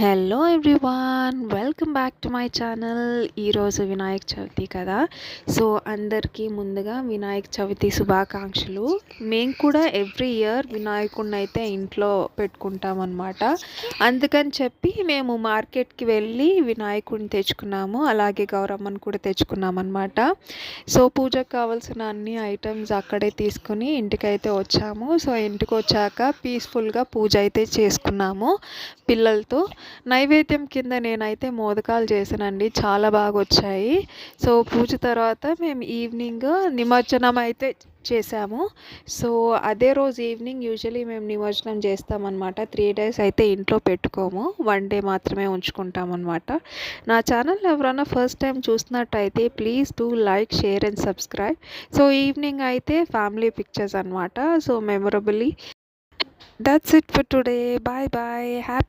Hello everyone, welcome back to my channel. ఈరోజు వినాయక చవితి కదా. So అందరికీ ముందుగా వినాయక చవితి శుభాకాంక్షలు. మేము కూడా ఎవ్రీ ఇయర్ వినాయకుడిని అయితే ఇంట్లో పెట్టుకుంటామన్నమాట. అందుకని చెప్పి మేము మార్కెట్కి వెళ్ళి వినాయకుడిని తెచ్చుకున్నాము, అలాగే గౌరమ్మని కూడా తెచ్చుకున్నామన్నమాట. సో పూజకు కావాల్సిన అన్ని ఐటమ్స్ అక్కడే తీసుకుని ఇంటికైతే వచ్చాము. సో ఇంటికి వచ్చాక పీస్ఫుల్గా పూజ అయితే చేసుకున్నాము పిల్లలతో. నైవేద్యం కింద నేనైతే మోదకాలు చేశానండి, చాలా బాగా వచ్చాయి. సో పూజ తర్వాత మేము ఈవినింగ్ నిమజ్జనం అయితే చేసాము. సో అదే రోజు ఈవినింగ్ యూజువలీ మేము నిమజ్జనం చేస్తామన్నమాట. 3 days అయితే ఇంట్లో పెట్టుకోము, 1 day మాత్రమే ఉంచుకుంటామన్నమాట. నా ఛానల్ ఎవరైనా ఫస్ట్ టైం చూసినట్టయితే please do like, share and subscribe. So evening అయితే ఫ్యామిలీ పిక్చర్స్ అనమాట. So memorably that's it for today. Bye bye, happy